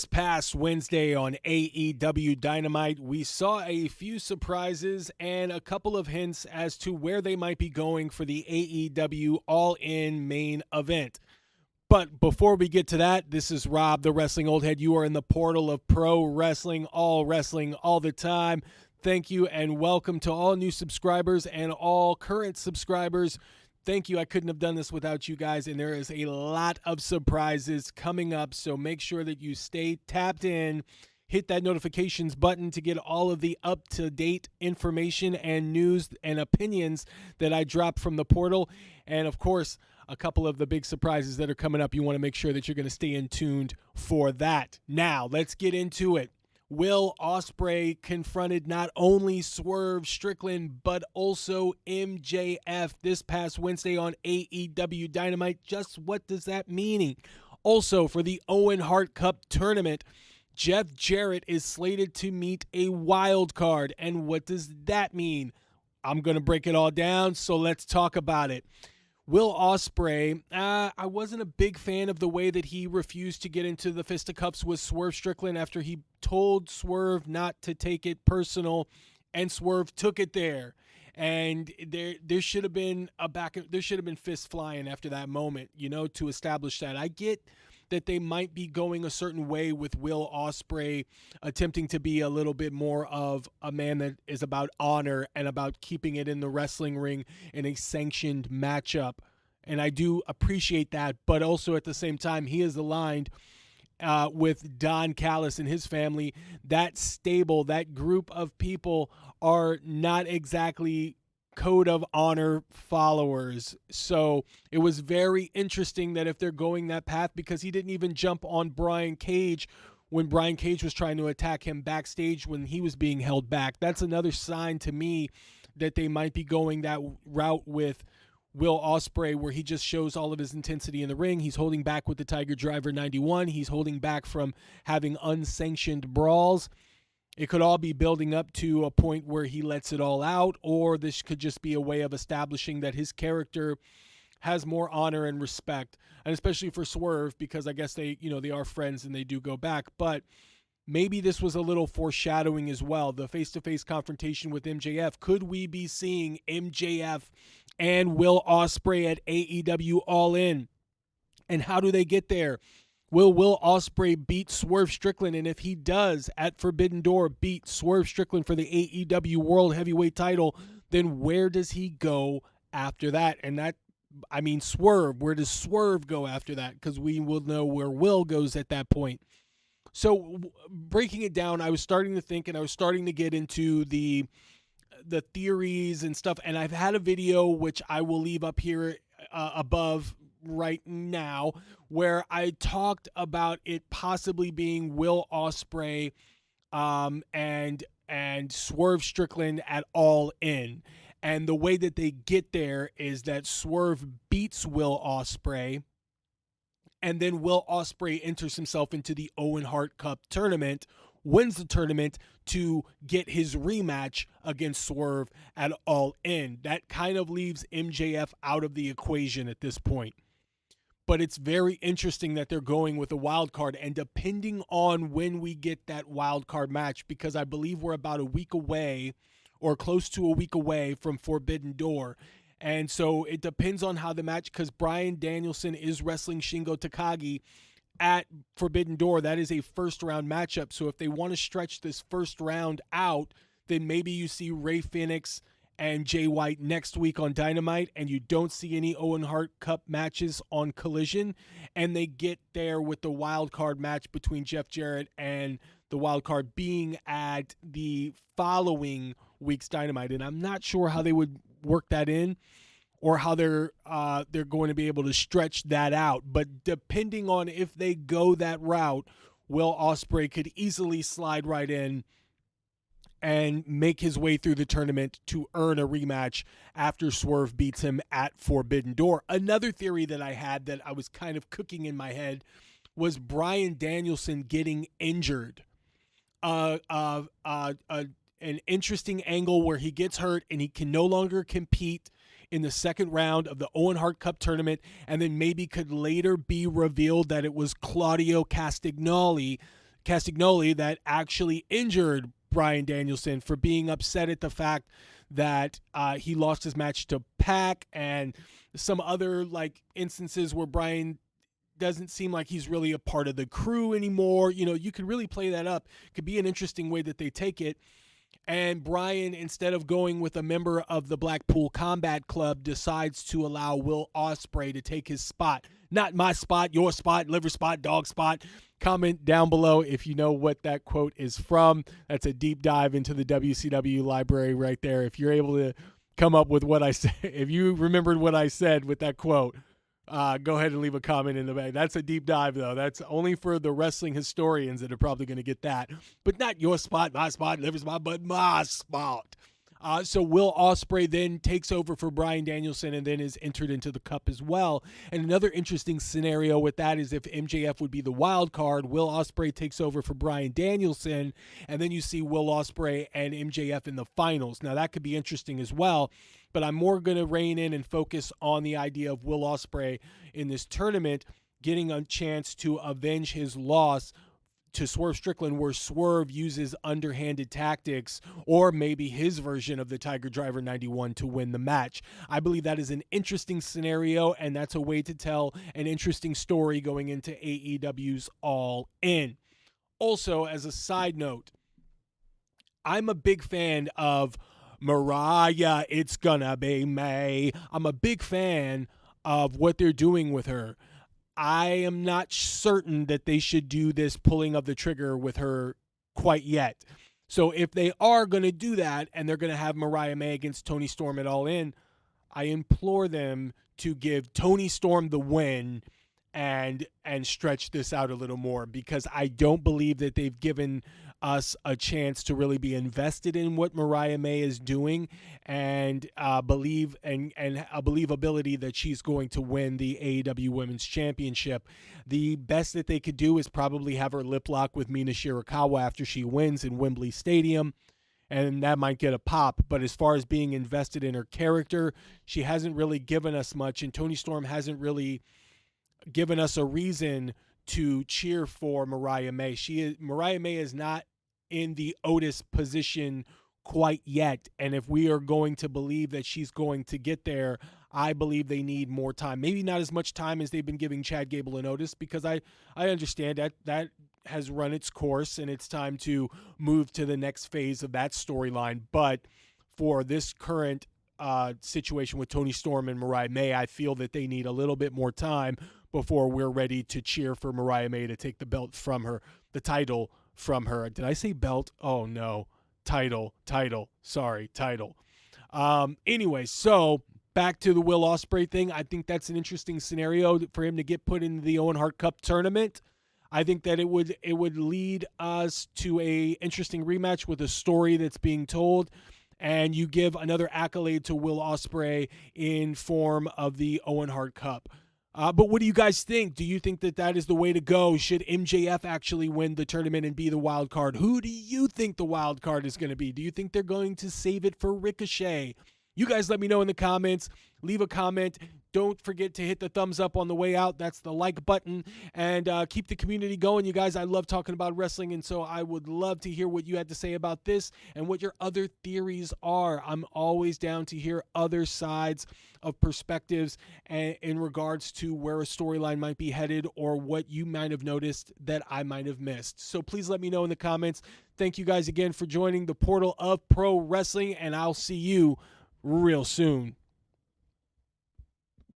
This past Wednesday on AEW Dynamite, we saw a few surprises and a couple of hints as to where they might be going for the AEW All-In main event. But before we get to that, this is Rob, the Wrestling Old Head. You are in the portal of pro wrestling all the time. Thank you and welcome to all new subscribers and all current subscribers. Thank you. I couldn't have done this without you guys, and there is a lot of surprises coming up, so make sure that you stay tapped in. Hit that notifications button to get all of the up-to-date information and news and opinions that I drop from the portal. And, of course, a couple of the big surprises that are coming up. You want to make sure that you're going to stay in tuned for that. Now, let's get into it. Will Ospreay confronted not only Swerve Strickland, but also MJF this past Wednesday on AEW Dynamite. Just what does that mean? Also, for the Owen Hart Cup tournament, Jeff Jarrett is slated to meet a wild card. And what does that mean? I'm going to break it all down, so let's talk about it. Will Ospreay, I wasn't a big fan of the way that he refused to get into the fisticuffs with Swerve Strickland after he told Swerve not to take it personal, and Swerve took it there. And there should have been fists flying after that moment, to establish that. I get that they might be going a certain way with Will Ospreay, attempting to be a little bit more of a man that is about honor and about keeping it in the wrestling ring in a sanctioned matchup. And I do appreciate that, but also at the same time, he is aligned with Don Callis and his family. That stable, that group of people are not exactly code of honor followers. So it was very interesting that if they're going that path, because he didn't even jump on Brian Cage when Brian Cage was trying to attack him backstage when he was being held back. That's another sign to me that they might be going that route with Will Ospreay, where he just shows all of his intensity in the ring. He's holding back with the Tiger Driver 91. He's holding back from having unsanctioned brawls. It could all be building up to a point where he lets it all out, or this could just be a way of establishing that his character has more honor and respect, and especially for Swerve, because I guess they are friends and they do go back. But maybe this was a little foreshadowing as well. The face-to-face confrontation with MJF. Could we be seeing MJF and Will Ospreay at AEW All In? And how do they get there? Will Ospreay beat Swerve Strickland? And if he does, at Forbidden Door, beat Swerve Strickland for the AEW World Heavyweight title, then where does he go after that? And Swerve, where does Swerve go after that? Because we will know where Will goes at that point. So breaking it down, I was starting to think, and I was starting to get into the theories and stuff. And I've had a video, which I will leave up here above right now, where I talked about it possibly being Will Ospreay and Swerve Strickland at All In. And the way that they get there is that Swerve beats Will Ospreay, and then Will Ospreay enters himself into the Owen Hart Cup tournament, wins the tournament to get his rematch against Swerve at All In. That kind of leaves MJF out of the equation at this point. But it's very interesting that they're going with a wild card, and depending on when we get that wild card match, because I believe we're about a week away or close to a week away from Forbidden Door. And so it depends on how the match, because Bryan Danielson is wrestling Shingo Takagi at Forbidden Door. That is a first round matchup. So if they want to stretch this first round out, then maybe you see Rey Fenix and Jay White next week on Dynamite, and you don't see any Owen Hart Cup matches on Collision, and they get there with the wild card match between Jeff Jarrett and the wild card being at the following week's Dynamite. And I'm not sure how they would work that in, or how they're going to be able to stretch that out. But depending on if they go that route, Will Ospreay could easily slide right in and make his way through the tournament to earn a rematch after Swerve beats him at Forbidden Door. Another theory that I had that I was kind of cooking in my head was Bryan Danielson getting injured. An interesting angle where he gets hurt and he can no longer compete in the second round of the Owen Hart Cup tournament, and then maybe could later be revealed that it was Claudio Castagnoli Castagnoli that actually injured Bryan Danielson for being upset at the fact that he lost his match to Pac, and some other like instances where Bryan doesn't seem like he's really a part of the crew anymore. You know, you could really play that up. Could be an interesting way that they take it. And Bryan, instead of going with a member of the Blackpool Combat Club, decides to allow Will Ospreay to take his spot. Not my spot, your spot, liver spot, dog spot. Comment down below if you know what that quote is from. That's a deep dive into the WCW library right there. If you're able to come up with what I said, if you remembered what I said with that quote, go ahead and leave a comment in the bag. That's a deep dive, though. That's only for the wrestling historians that are probably going to get that. But not your spot, my spot, liver spot, but my spot. So Will Ospreay then takes over for Bryan Danielson and then is entered into the Cup as well. And another interesting scenario with that is if MJF would be the wild card, Will Ospreay takes over for Bryan Danielson, and then you see Will Ospreay and MJF in the finals. Now that could be interesting as well, but I'm more going to rein in and focus on the idea of Will Ospreay in this tournament getting a chance to avenge his loss to Swerve Strickland, where Swerve uses underhanded tactics or maybe his version of the Tiger Driver 91 to win the match. I believe that is an interesting scenario, and that's a way to tell an interesting story going into AEW's All In. Also, as a side note, I'm a big fan of Mariah, It's Gonna Be May. I'm a big fan of what they're doing with her. I am not certain that they should do this pulling of the trigger with her quite yet. So if they are going to do that and they're going to have Mariah May against Toni Storm at All In, I implore them to give Toni Storm the win and stretch this out a little more, because I don't believe that they've given us a chance to really be invested in what Mariah May is doing and believe and a believability that she's going to win the AEW Women's Championship. The best that they could do is probably have her lip lock with Mina Shirakawa after she wins in Wembley Stadium, and that might get a pop. But as far as being invested in her character, she hasn't really given us much, and Toni Storm hasn't really given us a reason to cheer for Mariah May. Mariah May is not in the Otis position quite yet, and if we are going to believe that she's going to get there, I believe they need more time. Maybe not as much time as they've been giving Chad Gable and Otis, because I understand that has run its course and it's time to move to the next phase of that storyline. But for this current situation with Toni Storm and Mariah May, I feel that they need a little bit more time before we're ready to cheer for Mariah May to take the belt from her, the title from her. Did I say belt? Oh no, title. Sorry, title. Anyway, so back to the Will Ospreay thing. I think that's an interesting scenario for him to get put into the Owen Hart Cup tournament. I think that it would lead us to a interesting rematch with a story that's being told, and you give another accolade to Will Ospreay in form of the Owen Hart Cup. But what do you guys think? Do you think that that is the way to go? Should MJF actually win the tournament and be the wild card? Who do you think the wild card is going to be? Do you think they're going to save it for Ricochet? You guys let me know in the comments. Leave a comment. Don't forget to hit the thumbs up on the way out. That's the like button. And keep the community going, you guys. I love talking about wrestling, and so I would love to hear what you had to say about this and what your other theories are. I'm always down to hear other sides of perspectives and in regards to where a storyline might be headed or what you might have noticed that I might have missed. So please let me know in the comments. Thank you guys again for joining the Portal of Pro Wrestling, and I'll see you real soon.